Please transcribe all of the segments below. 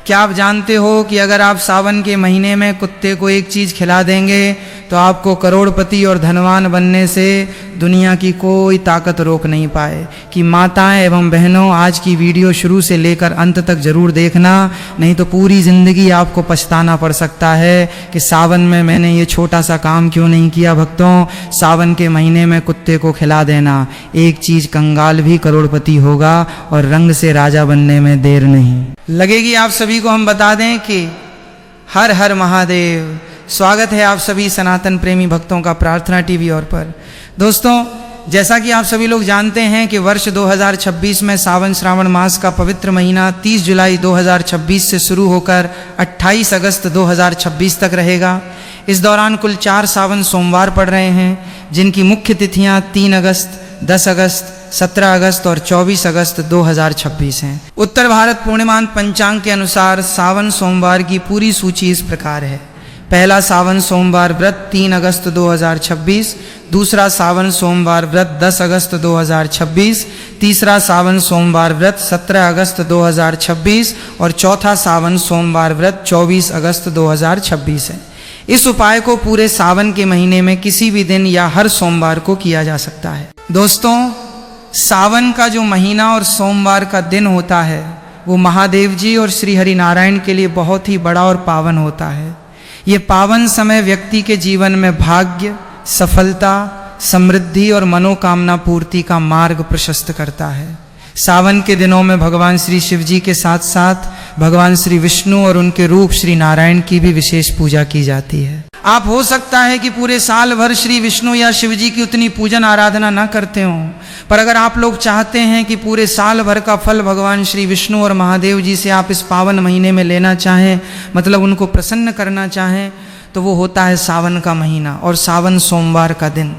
क्या आप जानते हो कि अगर आप सावन के महीने में कुत्ते को एक चीज़ खिला देंगे तो आपको करोड़पति और धनवान बनने से दुनिया की कोई ताकत रोक नहीं पाए। कि माताएं एवं बहनों, आज की वीडियो शुरू से लेकर अंत तक जरूर देखना, नहीं तो पूरी ज़िंदगी आपको पछताना पड़ सकता है कि सावन में मैंने ये छोटा सा काम क्यों नहीं किया। भक्तों, सावन के महीने में कुत्ते को खिला देना, एक चीज़, कंगाल भी करोड़पति होगा और रंग से राजा बनने में देर नहीं लगेगी। आप सभी को हम बता दें कि हर हर महादेव। स्वागत है आप सभी सनातन प्रेमी भक्तों का प्रार्थना टीवी और पर। दोस्तों, जैसा कि आप सभी लोग जानते हैं कि वर्ष 2026 में सावन श्रावण मास का पवित्र महीना 30 जुलाई 2026 से शुरू होकर 28 अगस्त 2026 तक रहेगा। इस दौरान कुल 4 सावन सोमवार पड़ रहे हैं, जिनकी मुख्य तिथियां 3 अगस्त, 10 अगस्त, 17 अगस्त और 24 अगस्त 2026 हैं। उत्तर भारत पूर्णिमांत पंचांग के अनुसार सावन सोमवार की पूरी सूची इस प्रकार है। पहला सावन सोमवार व्रत 3 अगस्त 2026, दूसरा सावन सोमवार व्रत 10 अगस्त 2026, तीसरा सावन सोमवार व्रत 17 अगस्त 2026 और चौथा सावन सोमवार व्रत 24 अगस्त 2026 है। इस उपाय को पूरे सावन के महीने में किसी भी दिन या हर सोमवार को किया जा सकता है। दोस्तों, सावन का जो महीना और सोमवार का दिन होता है वो महादेव जी और श्री हरि नारायण के लिए बहुत ही बड़ा और पावन होता है। ये पावन समय व्यक्ति के जीवन में भाग्य, सफलता, समृद्धि और मनोकामना पूर्ति का मार्ग प्रशस्त करता है। सावन के दिनों में भगवान श्री शिव जी के साथ साथ भगवान श्री विष्णु और उनके रूप श्री नारायण की भी विशेष पूजा की जाती है। आप हो सकता है कि पूरे साल भर श्री विष्णु या शिव जी की उतनी पूजन आराधना न करते हों, पर अगर आप लोग चाहते हैं कि पूरे साल भर का फल भगवान श्री विष्णु और महादेव जी से आप इस पावन महीने में लेना चाहें, मतलब उनको प्रसन्न करना चाहें, तो वो होता है सावन का महीना और सावन सोमवार का दिन।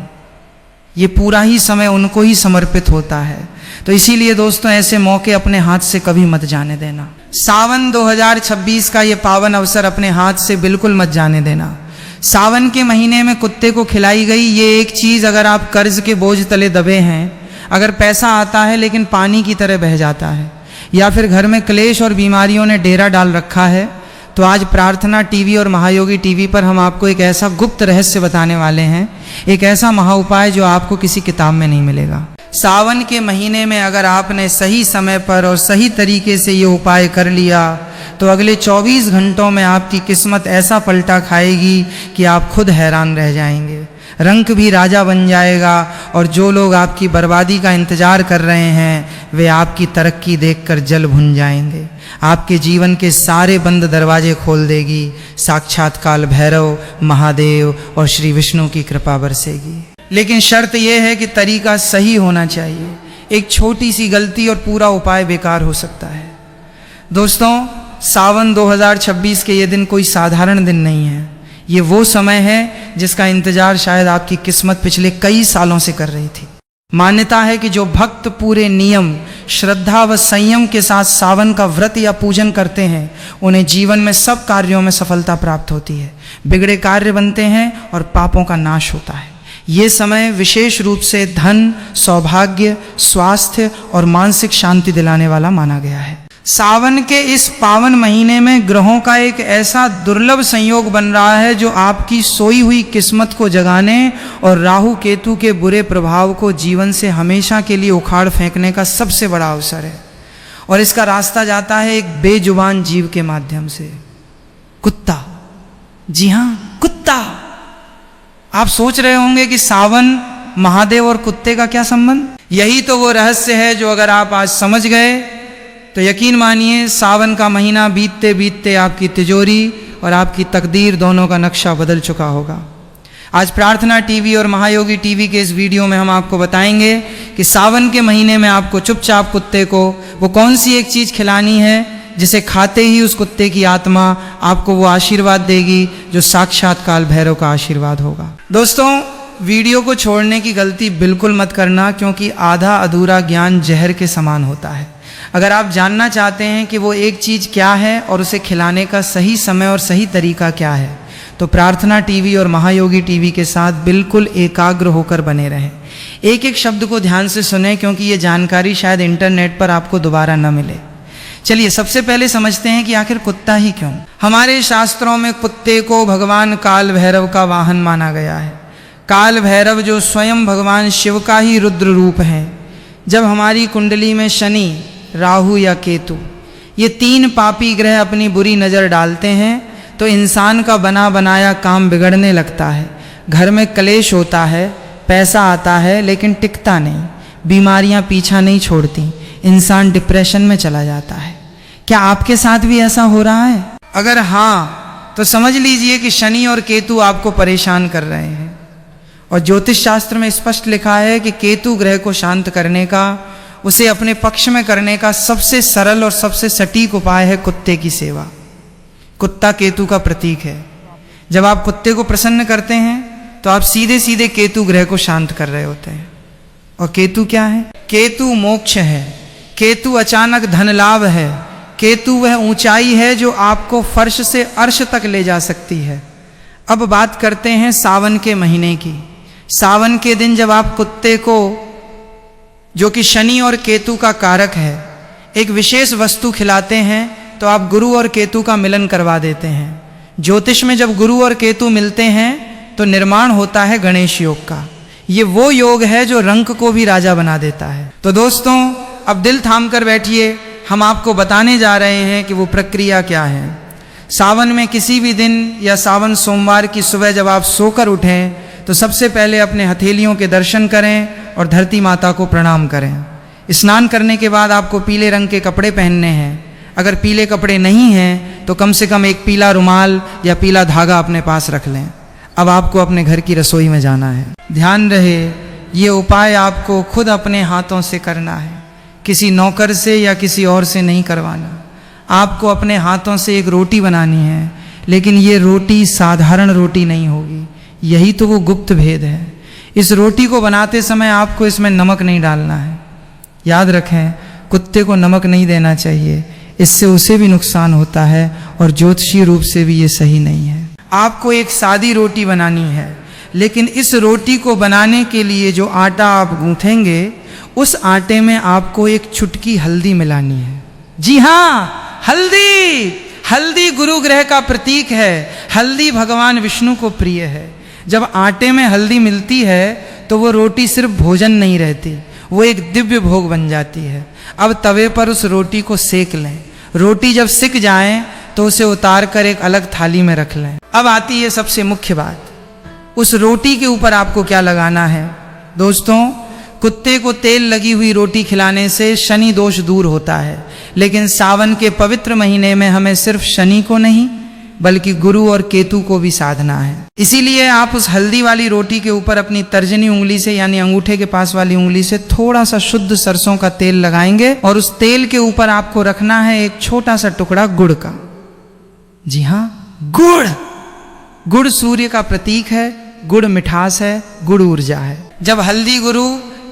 ये पूरा ही समय उनको ही समर्पित होता है। तो इसीलिए दोस्तों, ऐसे मौके अपने हाथ से कभी मत जाने देना। सावन 2026 का ये पावन अवसर अपने हाथ से बिल्कुल मत जाने देना। सावन के महीने में कुत्ते को खिलाई गई ये एक चीज़, अगर आप कर्ज के बोझ तले दबे हैं, अगर पैसा आता है लेकिन पानी की तरह बह जाता है, या फिर घर में क्लेश और बीमारियों ने डेरा डाल रखा है, तो आज प्रार्थना टीवी और महायोगी टीवी पर हम आपको एक ऐसा गुप्त रहस्य बताने वाले हैं, एक ऐसा महा उपाय जो आपको किसी किताब में नहीं मिलेगा। सावन के महीने में अगर आपने सही समय पर और सही तरीके से ये उपाय कर लिया तो अगले 24 घंटों में आपकी किस्मत ऐसा पलटा खाएगी कि आप खुद हैरान रह जाएंगे। रंक भी राजा बन जाएगा और जो लोग आपकी बर्बादी का इंतजार कर रहे हैं वे आपकी तरक्की देखकर जल भुन जाएंगे। आपके जीवन के सारे बंद दरवाजे खोल देगी। साक्षात काल भैरव, महादेव और श्री विष्णु की कृपा बरसेगी। लेकिन शर्त यह है कि तरीका सही होना चाहिए। एक छोटी सी गलती और पूरा उपाय बेकार हो सकता है। दोस्तों, सावन 2026 के ये दिन कोई साधारण दिन नहीं है। ये वो समय है जिसका इंतजार शायद आपकी किस्मत पिछले कई सालों से कर रही थी। मान्यता है कि जो भक्त पूरे नियम, श्रद्धा व संयम के साथ सावन का व्रत या पूजन करते हैं उन्हें जीवन में सब कार्यों में सफलता प्राप्त होती है, बिगड़े कार्य बनते हैं और पापों का नाश होता है। ये समय विशेष रूप से धन, सौभाग्य, स्वास्थ्य और मानसिक शांति दिलाने वाला माना गया है। सावन के इस पावन महीने में ग्रहों का एक ऐसा दुर्लभ संयोग बन रहा है जो आपकी सोई हुई किस्मत को जगाने और राहु केतु के बुरे प्रभाव को जीवन से हमेशा के लिए उखाड़ फेंकने का सबसे बड़ा अवसर है। और इसका रास्ता जाता है एक बेजुबान जीव के माध्यम से, कुत्ता। जी हाँ, कुत्ता। आप सोच रहे होंगे कि सावन, महादेव और कुत्ते का क्या संबंध? यही तो वो रहस्य है जो अगर आप आज समझ गए तो यकीन मानिए सावन का महीना बीतते बीतते आपकी तिजोरी और आपकी तकदीर दोनों का नक्शा बदल चुका होगा। आज प्रार्थना टीवी और महायोगी टीवी के इस वीडियो में हम आपको बताएंगे कि सावन के महीने में आपको चुपचाप कुत्ते को वो कौन सी एक चीज़ खिलानी है जिसे खाते ही उस कुत्ते की आत्मा आपको वो आशीर्वाद देगी जो साक्षात काल भैरव का आशीर्वाद होगा। दोस्तों, वीडियो को छोड़ने की गलती बिल्कुल मत करना, क्योंकि आधा अधूरा ज्ञान जहर के समान होता है। अगर आप जानना चाहते हैं कि वो एक चीज़ क्या है और उसे खिलाने का सही समय और सही तरीका क्या है, तो प्रार्थना टीवी और महायोगी टीवी के साथ बिल्कुल एकाग्र होकर बने रहें। एक एक शब्द को ध्यान से सुने, क्योंकि ये जानकारी शायद इंटरनेट पर आपको दोबारा न मिले। चलिए सबसे पहले समझते हैं कि आखिर कुत्ता ही क्यों। हमारे शास्त्रों में कुत्ते को भगवान काल भैरव का वाहन माना गया है। काल भैरव जो स्वयं भगवान शिव का ही रुद्र रूप है। जब हमारी कुंडली में शनि, राहु या केतु ये 3 पापी ग्रह अपनी बुरी नज़र डालते हैं तो इंसान का बना बनाया काम बिगड़ने लगता है। घर में कलेश होता है, पैसा आता है लेकिन टिकता नहीं, बीमारियां पीछा नहीं छोड़ती, इंसान डिप्रेशन में चला जाता है। क्या आपके साथ भी ऐसा हो रहा है? अगर हाँ तो समझ लीजिए कि शनि और केतु आपको परेशान कर रहे हैं। और ज्योतिष शास्त्र में स्पष्ट लिखा है कि केतु ग्रह को शांत करने का, उसे अपने पक्ष में करने का सबसे सरल और सबसे सटीक उपाय है कुत्ते की सेवा। कुत्ता केतु का प्रतीक है। जब आप कुत्ते को प्रसन्न करते हैं तो आप सीधे सीधे केतु ग्रह को शांत कर रहे होते हैं। और केतु क्या है? केतु मोक्ष है, केतु अचानक धन लाभ है, केतु वह ऊंचाई है जो आपको फर्श से अर्श तक ले जा सकती है। अब बात करते हैं सावन के महीने की। सावन के दिन जब आप कुत्ते को, जो कि शनि और केतु का कारक है, एक विशेष वस्तु खिलाते हैं तो आप गुरु और केतु का मिलन करवा देते हैं। ज्योतिष में जब गुरु और केतु मिलते हैं तो निर्माण होता है गणेश योग का। ये वो योग है जो रंक को भी राजा बना देता है। तो दोस्तों अब दिल थाम कर बैठिए, हम आपको बताने जा रहे हैं कि वो प्रक्रिया क्या है। सावन में किसी भी दिन या सावन सोमवार की सुबह जब आप सोकर उठें तो सबसे पहले अपने हथेलियों के दर्शन करें और धरती माता को प्रणाम करें। स्नान करने के बाद आपको पीले रंग के कपड़े पहनने हैं। अगर पीले कपड़े नहीं हैं तो कम से कम एक पीला रुमाल या पीला धागा अपने पास रख लें। अब आपको अपने घर की रसोई में जाना है। ध्यान रहे ये उपाय आपको खुद अपने हाथों से करना है, किसी नौकर से या किसी और से नहीं करवाना। आपको अपने हाथों से एक रोटी बनानी है, लेकिन ये रोटी साधारण रोटी नहीं होगी। यही तो वो गुप्त भेद है। इस रोटी को बनाते समय आपको इसमें नमक नहीं डालना है। याद रखें, कुत्ते को नमक नहीं देना चाहिए, इससे उसे भी नुकसान होता है और ज्योतिषीय रूप से भी ये सही नहीं है। आपको एक सादी रोटी बनानी है, लेकिन इस रोटी को बनाने के लिए जो आटा आप गूंथेंगे उस आटे में आपको एक चुटकी हल्दी मिलानी है। जी हाँ, हल्दी। हल्दी गुरु ग्रह का प्रतीक है। हल्दी भगवान विष्णु को प्रिय है। जब आटे में हल्दी मिलती है तो वो रोटी सिर्फ भोजन नहीं रहती, वो एक दिव्य भोग बन जाती है। अब तवे पर उस रोटी को सेक लें। रोटी जब सिक जाए तो उसे उतार कर एक अलग थाली में रख लें। अब आती है सबसे मुख्य बात, उस रोटी के ऊपर आपको क्या लगाना है। दोस्तों, कुत्ते को तेल लगी हुई रोटी खिलाने से शनि दोष दूर होता है, लेकिन सावन के पवित्र महीने में हमें सिर्फ शनि को नहीं बल्कि गुरु और केतु को भी साधना है। इसीलिए आप उस हल्दी वाली रोटी के ऊपर अपनी तर्जनी उंगली से, यानी अंगूठे के पास वाली उंगली से थोड़ा सा शुद्ध सरसों का तेल लगाएंगे और उस तेल के ऊपर आपको रखना है एक छोटा सा टुकड़ा गुड़ का। जी हाँ, गुड़। गुड़ सूर्य का प्रतीक है, गुड़ मिठास है, गुड़ ऊर्जा है। जब हल्दी गुरु,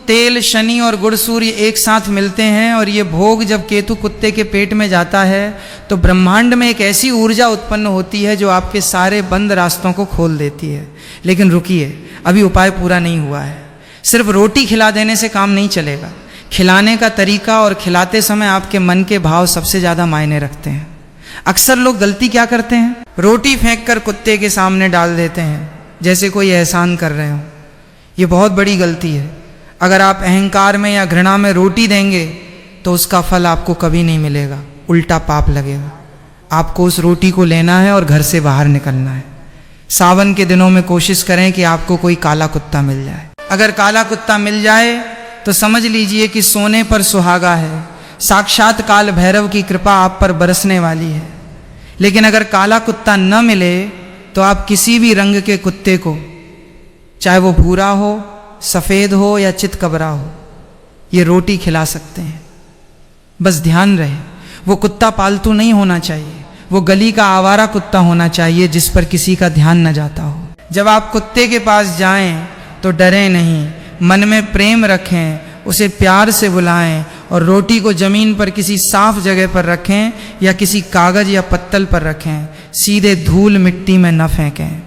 तेल शनि और गुड़ सूर्य एक साथ मिलते हैं और ये भोग जब केतु कुत्ते के पेट में जाता है तो ब्रह्मांड में एक ऐसी ऊर्जा उत्पन्न होती है जो आपके सारे बंद रास्तों को खोल देती है। लेकिन रुकिए, अभी उपाय पूरा नहीं हुआ है। सिर्फ रोटी खिला देने से काम नहीं चलेगा। खिलाने का तरीका और खिलाते समय आपके मन के भाव सबसे ज़्यादा मायने रखते हैं। अक्सर लोग गलती क्या करते हैं, रोटी फेंक कर कुत्ते के सामने डाल देते हैं जैसे कोई एहसान कर रहे हो। ये बहुत बड़ी गलती है। अगर आप अहंकार में या घृणा में रोटी देंगे तो उसका फल आपको कभी नहीं मिलेगा, उल्टा पाप लगेगा। आपको उस रोटी को लेना है और घर से बाहर निकलना है। सावन के दिनों में कोशिश करें कि आपको कोई काला कुत्ता मिल जाए। अगर काला कुत्ता मिल जाए तो समझ लीजिए कि सोने पर सुहागा है, साक्षात काल भैरव की कृपा आप पर बरसने वाली है। लेकिन अगर काला कुत्ता न मिले तो आप किसी भी रंग के कुत्ते को, चाहे वो भूरा हो, सफ़ेद हो या चितकबरा हो, ये रोटी खिला सकते हैं। बस ध्यान रहे, वो कुत्ता पालतू नहीं होना चाहिए, वो गली का आवारा कुत्ता होना चाहिए जिस पर किसी का ध्यान न जाता हो। जब आप कुत्ते के पास जाएं तो डरें नहीं, मन में प्रेम रखें, उसे प्यार से बुलाएं और रोटी को ज़मीन पर किसी साफ जगह पर रखें या किसी कागज़ या पत्तल पर रखें। सीधे धूल मिट्टी में न फेंकें।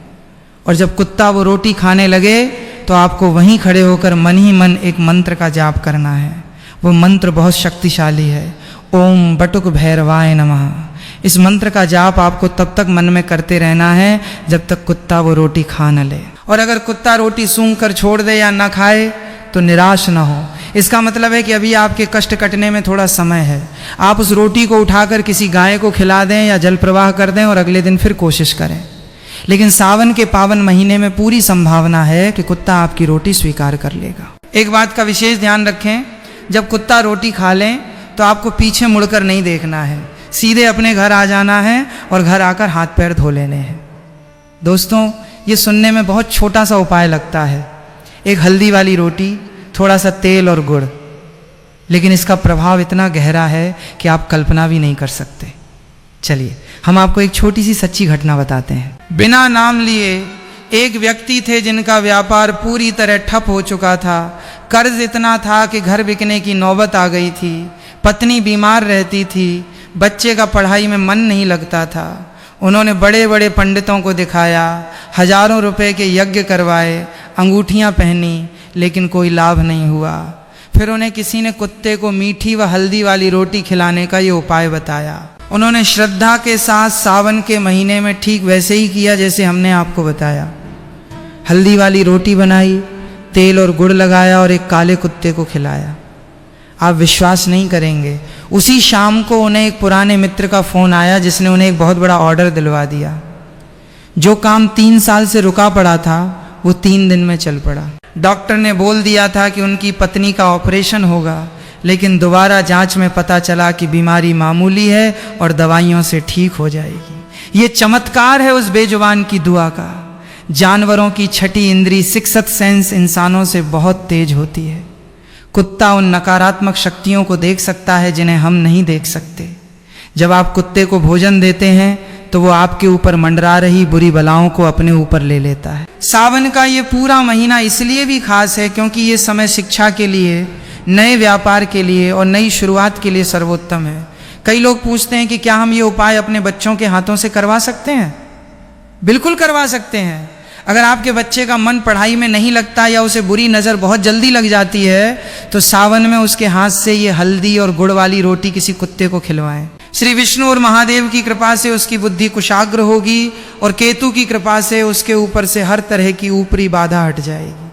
और जब कुत्ता वो रोटी खाने लगे तो आपको वहीं खड़े होकर मन ही मन एक मंत्र का जाप करना है। वो मंत्र बहुत शक्तिशाली है। ओम बटुक भैरवाय नमः। इस मंत्र का जाप आपको तब तक मन में करते रहना है जब तक कुत्ता वो रोटी खा न ले। और अगर कुत्ता रोटी सूंघ कर छोड़ दे या ना खाए तो निराश ना हो। इसका मतलब है कि अभी आपके कष्ट कटने में थोड़ा समय है। आप उस रोटी को उठाकर किसी गाय को खिला दें या जल प्रवाह कर दें और अगले दिन फिर कोशिश करें। लेकिन सावन के पावन महीने में पूरी संभावना है कि कुत्ता आपकी रोटी स्वीकार कर लेगा। एक बात का विशेष ध्यान रखें, जब कुत्ता रोटी खा लें तो आपको पीछे मुड़कर नहीं देखना है, सीधे अपने घर आ जाना है और घर आकर हाथ पैर धो लेने हैं। दोस्तों, ये सुनने में बहुत छोटा सा उपाय लगता है, एक हल्दी वाली रोटी, थोड़ा सा तेल और गुड़, लेकिन इसका प्रभाव इतना गहरा है कि आप कल्पना भी नहीं कर सकते। चलिए हम आपको एक छोटी सी सच्ची घटना बताते हैं। बिना नाम लिए एक व्यक्ति थे जिनका व्यापार पूरी तरह ठप हो चुका था। कर्ज इतना था कि घर बिकने की नौबत आ गई थी। पत्नी बीमार रहती थी, बच्चे का पढ़ाई में मन नहीं लगता था। उन्होंने बड़े बड़े पंडितों को दिखाया, हजारों रुपए के यज्ञ करवाए, अंगूठियां पहनी, लेकिन कोई लाभ नहीं हुआ। फिर उन्हें किसी ने कुत्ते को मीठी व हल्दी वाली रोटी खिलाने का ये उपाय बताया। उन्होंने श्रद्धा के साथ सावन के महीने में ठीक वैसे ही किया जैसे हमने आपको बताया। हल्दी वाली रोटी बनाई, तेल और गुड़ लगाया और एक काले कुत्ते को खिलाया। आप विश्वास नहीं करेंगे, उसी शाम को उन्हें एक पुराने मित्र का फ़ोन आया जिसने उन्हें एक बहुत बड़ा ऑर्डर दिलवा दिया। जो काम 3 साल से रुका पड़ा था वो 3 दिन में चल पड़ा। डॉक्टर ने बोल दिया था कि उनकी पत्नी का ऑपरेशन होगा, लेकिन दोबारा जांच में पता चला कि बीमारी मामूली है और दवाइयों से ठीक हो जाएगी। ये चमत्कार है उस बेजुबान की दुआ का। जानवरों की छठी इंद्री सिक्स्थ सेंस इंसानों से बहुत तेज होती है। कुत्ता उन नकारात्मक शक्तियों को देख सकता है जिन्हें हम नहीं देख सकते। जब आप कुत्ते को भोजन देते हैं तो वो आपके ऊपर मंडरा रही बुरी बलाओं को अपने ऊपर ले लेता है। सावन का ये पूरा महीना इसलिए भी खास है क्योंकि ये समय शिक्षा के लिए, नए व्यापार के लिए और नई शुरुआत के लिए सर्वोत्तम है। कई लोग पूछते हैं कि क्या हम ये उपाय अपने बच्चों के हाथों से करवा सकते हैं? बिल्कुल करवा सकते हैं। अगर आपके बच्चे का मन पढ़ाई में नहीं लगता या उसे बुरी नज़र बहुत जल्दी लग जाती है तो सावन में उसके हाथ से ये हल्दी और गुड़ वाली रोटी किसी कुत्ते को खिलवाएं। श्री विष्णु और महादेव की कृपा से उसकी बुद्धि कुशाग्र होगी और केतु की कृपा से उसके ऊपर से हर तरह की ऊपरी बाधा हट जाएगी।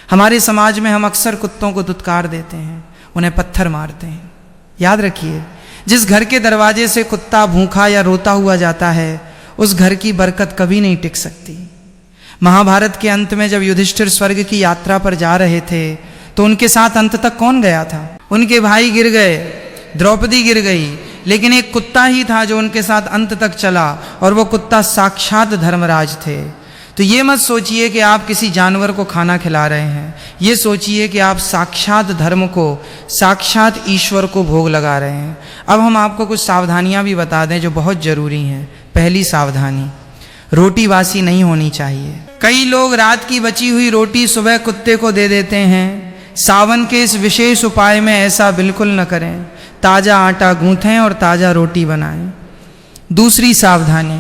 हमारे समाज में हम अक्सर कुत्तों को दुत्कार देते हैं, उन्हें पत्थर मारते हैं। याद रखिए, जिस घर के दरवाजे से कुत्ता भूखा या रोता हुआ जाता है उस घर की बरकत कभी नहीं टिक सकती। महाभारत के अंत में जब युधिष्ठिर स्वर्ग की यात्रा पर जा रहे थे तो उनके साथ अंत तक कौन गया था? उनके भाई गिर गए, द्रौपदी गिर गई, लेकिन एक कुत्ता ही था जो उनके साथ अंत तक चला और वो कुत्ता साक्षात धर्मराज थे। तो ये मत सोचिए कि आप किसी जानवर को खाना खिला रहे हैं, ये सोचिए कि आप साक्षात धर्म को, साक्षात ईश्वर को भोग लगा रहे हैं। अब हम आपको कुछ सावधानियां भी बता दें जो बहुत ज़रूरी हैं। पहली सावधानी, रोटी बासी नहीं होनी चाहिए। कई लोग रात की बची हुई रोटी सुबह कुत्ते को दे देते हैं। सावन के इस विशेष उपाय में ऐसा बिल्कुल न करें। ताज़ा आटा गूंथें और ताज़ा रोटी बनाएं। दूसरी सावधानी,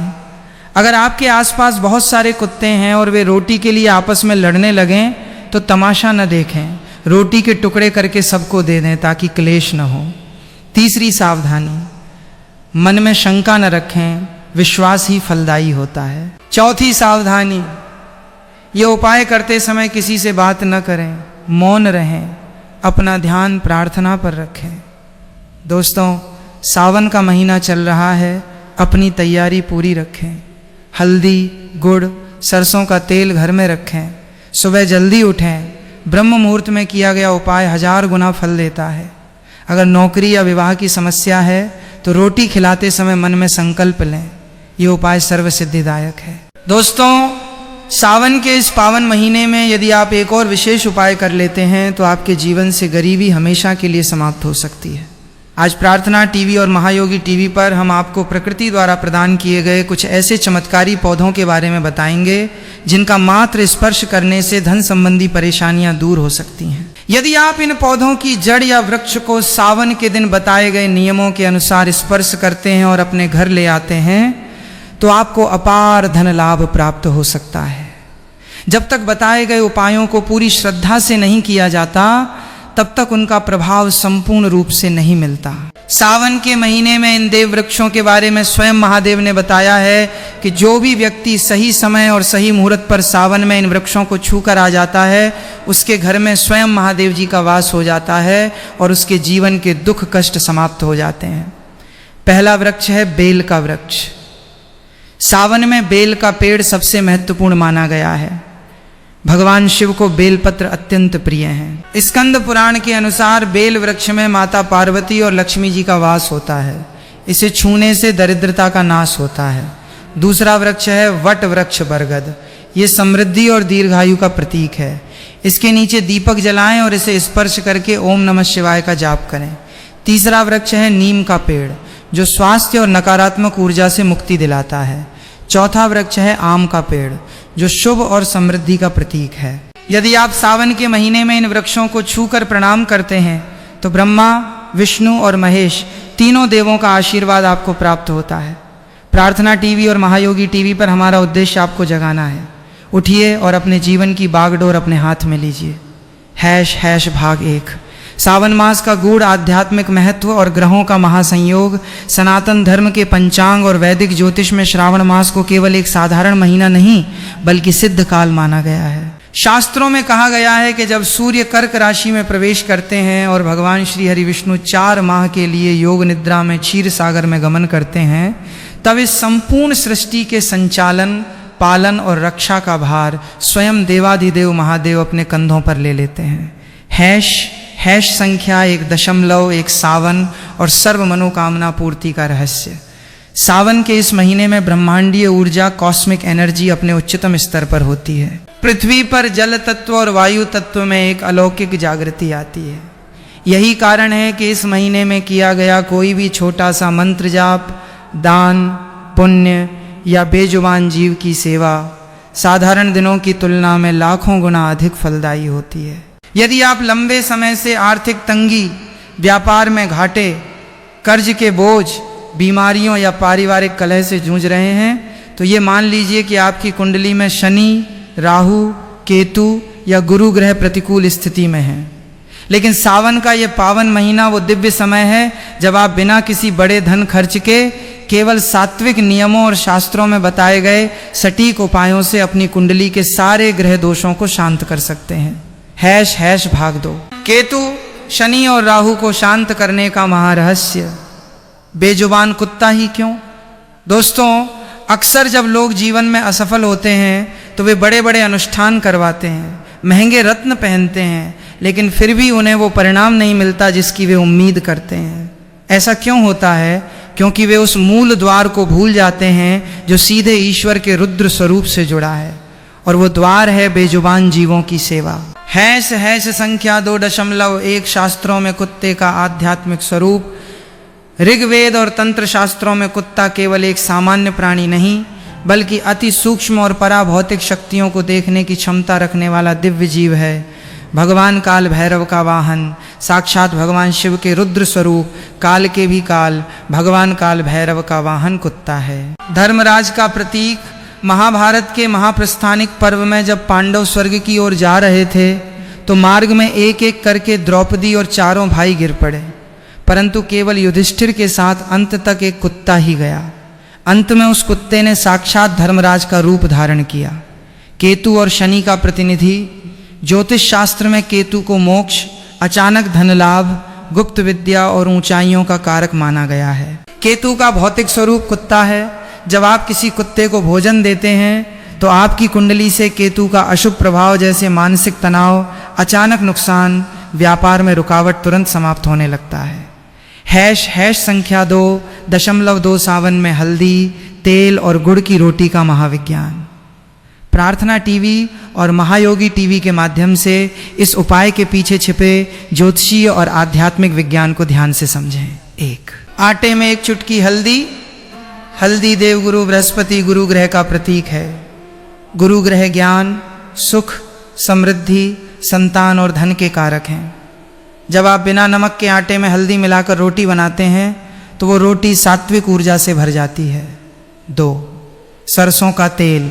अगर आपके आसपास बहुत सारे कुत्ते हैं और वे रोटी के लिए आपस में लड़ने लगें तो तमाशा न देखें, रोटी के टुकड़े करके सबको दे दें ताकि क्लेश न हो। तीसरी सावधानी, मन में शंका न रखें, विश्वास ही फलदायी होता है। चौथी सावधानी, ये उपाय करते समय किसी से बात न करें, मौन रहें, अपना ध्यान प्रार्थना पर रखें। दोस्तों, सावन का महीना चल रहा है, अपनी तैयारी पूरी रखें। हल्दी, गुड़, सरसों का तेल घर में रखें। सुबह जल्दी उठें। ब्रह्म मुहूर्त में किया गया उपाय 1000 गुना फल देता है। अगर नौकरी या विवाह की समस्या है तो रोटी खिलाते समय मन में संकल्प लें, ये उपाय सर्वसिद्धिदायक है। दोस्तों, सावन के इस पावन महीने में यदि आप एक और विशेष उपाय कर लेते हैं तो आपके जीवन से गरीबी हमेशा के लिए समाप्त हो सकती है। आज प्रार्थना टीवी और महायोगी टीवी पर हम आपको प्रकृति द्वारा प्रदान किए गए कुछ ऐसे चमत्कारी पौधों के बारे में बताएंगे जिनका मात्र स्पर्श करने से धन संबंधी परेशानियां दूर हो सकती हैं। यदि आप इन पौधों की जड़ या वृक्ष को सावन के दिन बताए गए नियमों के अनुसार स्पर्श करते हैं और अपने घर ले आते हैं तो आपको अपार धन लाभ प्राप्त हो सकता है। जब तक बताए गए उपायों को पूरी श्रद्धा से नहीं किया जाता तब तक उनका प्रभाव संपूर्ण रूप से नहीं मिलता। सावन के महीने में इन देव वृक्षों के बारे में स्वयं महादेव ने बताया है कि जो भी व्यक्ति सही समय और सही मुहूर्त पर सावन में इन वृक्षों को छूकर आ जाता है, उसके घर में स्वयं महादेव जी का वास हो जाता है और उसके जीवन के दुख कष्ट समाप्त हो जाते हैं। पहला वृक्ष है बेल का वृक्ष। सावन में बेल का पेड़ सबसे महत्वपूर्ण माना गया है। भगवान शिव को बेलपत्र अत्यंत प्रिय हैं। स्कंद पुराण के अनुसार बेल वृक्ष में माता पार्वती और लक्ष्मी जी का वास होता है। इसे छूने से दरिद्रता का नाश होता है। दूसरा वृक्ष है वट वृक्ष बरगद। ये समृद्धि और दीर्घायु का प्रतीक है। इसके नीचे दीपक जलाएं और इसे स्पर्श करके ओम नमः शिवाय का जाप करें। तीसरा वृक्ष है नीम का पेड़, जो स्वास्थ्य और नकारात्मक ऊर्जा से मुक्ति दिलाता है। चौथा वृक्ष है आम का पेड़, जो शुभ और समृद्धि का प्रतीक है। यदि आप सावन के महीने में इन वृक्षों को छूकर प्रणाम करते हैं तो ब्रह्मा, विष्णु और महेश तीनों देवों का आशीर्वाद आपको प्राप्त होता है। प्रार्थना टीवी और महायोगी टीवी पर हमारा उद्देश्य आपको जगाना है। उठिए और अपने जीवन की बागडोर अपने हाथ में लीजिए। # भाग 1। सावन मास का गूढ़ आध्यात्मिक महत्व और ग्रहों का महासंयोग। सनातन धर्म के पंचांग और वैदिक ज्योतिष में श्रावण मास को केवल एक साधारण महीना नहीं बल्कि सिद्ध काल माना गया है। शास्त्रों में कहा गया है कि जब सूर्य कर्क राशि में प्रवेश करते हैं और भगवान श्री हरि विष्णु 4 माह के लिए योग निद्रा में क्षीर सागर में गमन करते हैं, तब इस संपूर्ण सृष्टि के संचालन, पालन और रक्षा का भार स्वयं देवाधिदेव महादेव अपने कंधों पर ले लेते हैं। # संख्या 1.1 सावन और सर्व मनोकामना पूर्ति का रहस्य। सावन के इस महीने में ब्रह्मांडीय ऊर्जा, कॉस्मिक एनर्जी अपने उच्चतम स्तर पर होती है। पृथ्वी पर जल तत्व और वायु तत्व में एक अलौकिक जागृति आती है। यही कारण है कि इस महीने में किया गया कोई भी छोटा सा मंत्र जाप, दान, पुण्य या बेजुबान जीव की सेवा साधारण दिनों की तुलना में लाखों गुना अधिक फलदायी होती है। यदि आप लंबे समय से आर्थिक तंगी, व्यापार में घाटे, कर्ज के बोझ, बीमारियों या पारिवारिक कलह से जूझ रहे हैं तो ये मान लीजिए कि आपकी कुंडली में शनि, राहु, केतु या गुरु ग्रह प्रतिकूल स्थिति में हैं। लेकिन सावन का ये पावन महीना वो दिव्य समय है जब आप बिना किसी बड़े धन खर्च के केवल सात्विक नियमों और शास्त्रों में बताए गए सटीक उपायों से अपनी कुंडली के सारे ग्रह दोषों को शांत कर सकते हैं। # भाग 2। केतु, शनि और राहु को शांत करने का महारहस्य। बेजुबान कुत्ता ही क्यों? दोस्तों, अक्सर जब लोग जीवन में असफल होते हैं तो वे बड़े बड़े अनुष्ठान करवाते हैं, महंगे रत्न पहनते हैं, लेकिन फिर भी उन्हें वो परिणाम नहीं मिलता जिसकी वे उम्मीद करते हैं। ऐसा क्यों होता है? क्योंकि वे उस मूल द्वार को भूल जाते हैं जो सीधे ईश्वर के रुद्र स्वरूप से जुड़ा है, और वो द्वार है बेजुबान जीवों की सेवा। # संख्या 2.1 शास्त्रों में कुत्ते का आध्यात्मिक स्वरूप। ऋग्वेद और तंत्र शास्त्रों में कुत्ता केवल एक सामान्य प्राणी नहीं बल्कि अति सूक्ष्म और पराभौतिक शक्तियों को देखने की क्षमता रखने वाला दिव्य जीव है। भगवान काल भैरव का वाहन, साक्षात भगवान शिव के रुद्र स्वरूप, काल के भी काल, भगवान काल भैरव का वाहन कुत्ता है। धर्मराज का प्रतीक। महाभारत के महाप्रस्थानिक पर्व में जब पांडव स्वर्ग की ओर जा रहे थे तो मार्ग में एक एक करके द्रौपदी और चारों भाई गिर पड़े, परंतु केवल युधिष्ठिर के साथ अंत तक एक कुत्ता ही गया। अंत में उस कुत्ते ने साक्षात धर्मराज का रूप धारण किया। केतु और शनि का प्रतिनिधि। ज्योतिष शास्त्र में केतु को मोक्ष, अचानक धन लाभ, गुप्त विद्या और ऊंचाइयों का कारक माना गया है। केतु का भौतिक स्वरूप कुत्ता है। जब आप किसी कुत्ते को भोजन देते हैं तो आपकी कुंडली से केतु का अशुभ प्रभाव जैसे मानसिक तनाव, अचानक नुकसान, व्यापार में रुकावट तुरंत समाप्त होने लगता है। # संख्या 2.2 सावन में हल्दी, तेल और गुड़ की रोटी का महाविज्ञान। प्रार्थना टीवी और महायोगी टीवी के माध्यम से इस उपाय के पीछे छिपे ज्योतिषीय और आध्यात्मिक विज्ञान को ध्यान से समझें। 1. आटे में 1 चुटकी हल्दी। हल्दी देवगुरु बृहस्पति गुरु ग्रह का प्रतीक है। गुरु ग्रह ज्ञान, सुख, समृद्धि, संतान और धन के कारक हैं। जब आप बिना नमक के आटे में हल्दी मिलाकर रोटी बनाते हैं तो वो रोटी सात्विक ऊर्जा से भर जाती है। 2. सरसों का तेल।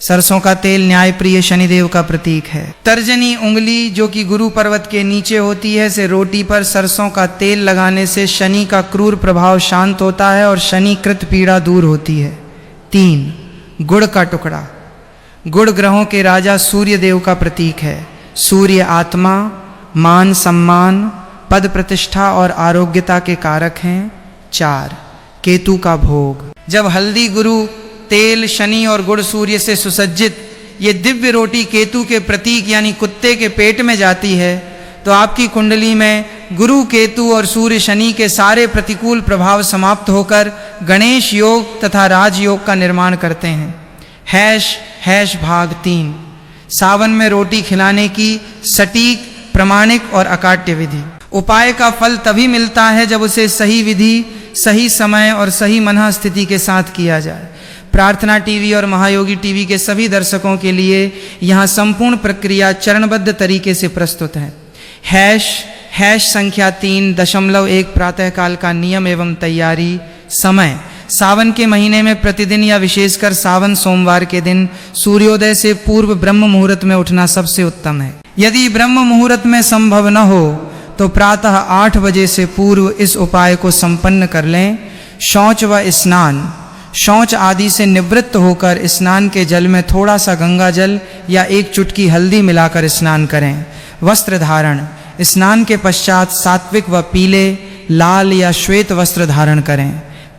सरसों का तेल न्यायप्रिय शनिदेव का प्रतीक है। तर्जनी उंगली जो कि गुरु पर्वत के नीचे होती है, से रोटी पर सरसों का तेल लगाने से शनि का क्रूर प्रभाव शांत होता है और शनिकृत पीड़ा दूर होती है। 3, गुड़ का टुकड़ा। गुड़ ग्रहों के राजा सूर्य देव का प्रतीक है। सूर्य आत्मा, मान सम्मान, पद प्रतिष्ठा और आरोग्यता के कारक हैं। 4, केतु का भोग। जब हल्दी गुरु, तेल शनि और गुड़ सूर्य से सुसज्जित ये दिव्य रोटी केतु के प्रतीक यानी कुत्ते के पेट में जाती है, तो आपकी कुंडली में गुरु, केतु और सूर्य शनि के सारे प्रतिकूल प्रभाव समाप्त होकर गणेश योग तथा राजयोग का निर्माण करते हैं। हैश भाग 3, सावन में रोटी खिलाने की सटीक, प्रमाणिक और अकाट्य विधि। उपाय का फल तभी मिलता है जब उसे सही विधि, सही समय और सही मनः स्थिति के साथ किया जाए। प्रार्थना टीवी और महायोगी टीवी के सभी दर्शकों के लिए यहाँ संपूर्ण प्रक्रिया चरणबद्ध तरीके से प्रस्तुत है। हैश संख्या 3.1 प्रातःकाल का नियम एवं तैयारी। समय सावन के महीने में प्रतिदिन या विशेषकर सावन सोमवार के दिन सूर्योदय से पूर्व ब्रह्म मुहूर्त में उठना सबसे उत्तम है। यदि ब्रह्म मुहूर्त में संभव न हो तो प्रातः 8 बजे से पूर्व इस उपाय को संपन्न कर लें। शौच व स्नान। शौच आदि से निवृत्त होकर स्नान के जल में थोड़ा सा गंगा जल या 1 चुटकी हल्दी मिलाकर स्नान करें। वस्त्र धारण। स्नान के पश्चात सात्विक व पीले, लाल या श्वेत वस्त्र धारण करें।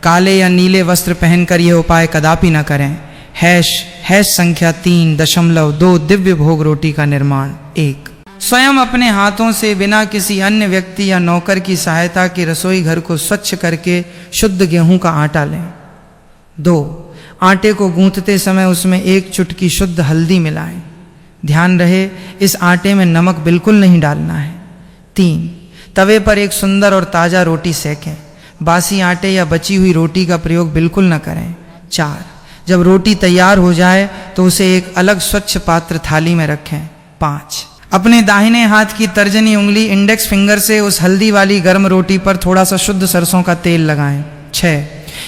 काले या नीले वस्त्र पहनकर यह उपाय कदापि न करें। हैश संख्या 3.2 दिव्य भोग रोटी का निर्माण। 1, स्वयं अपने हाथों से बिना किसी अन्य व्यक्ति या नौकर की सहायता के रसोई घर को स्वच्छ करके शुद्ध गेहूं का आटा लें। 2, आटे को गूंथते समय उसमें 1 चुटकी शुद्ध हल्दी मिलाएं। ध्यान रहे इस आटे में नमक बिल्कुल नहीं डालना है। 3, तवे पर एक सुंदर और ताज़ा रोटी सेकें। बासी आटे या बची हुई रोटी का प्रयोग बिल्कुल न करें। 4, जब रोटी तैयार हो जाए तो उसे एक अलग स्वच्छ पात्र थाली में रखें। 5, अपने दाहिने हाथ की तर्जनी उंगली इंडेक्स फिंगर से उस हल्दी वाली गर्म रोटी पर थोड़ा सा शुद्ध सरसों का तेल लगाएं। 6,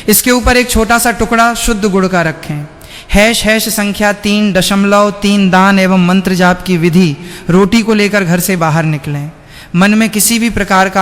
इसके ऊपर एक छोटा सा टुकड़ा शुद्ध गुड़ का रखें। हैश संख्या 3.3 दान एवं मंत्र जाप की विधि। रोटी को लेकर घर से बाहर निकलें। मन में किसी भी प्रकार का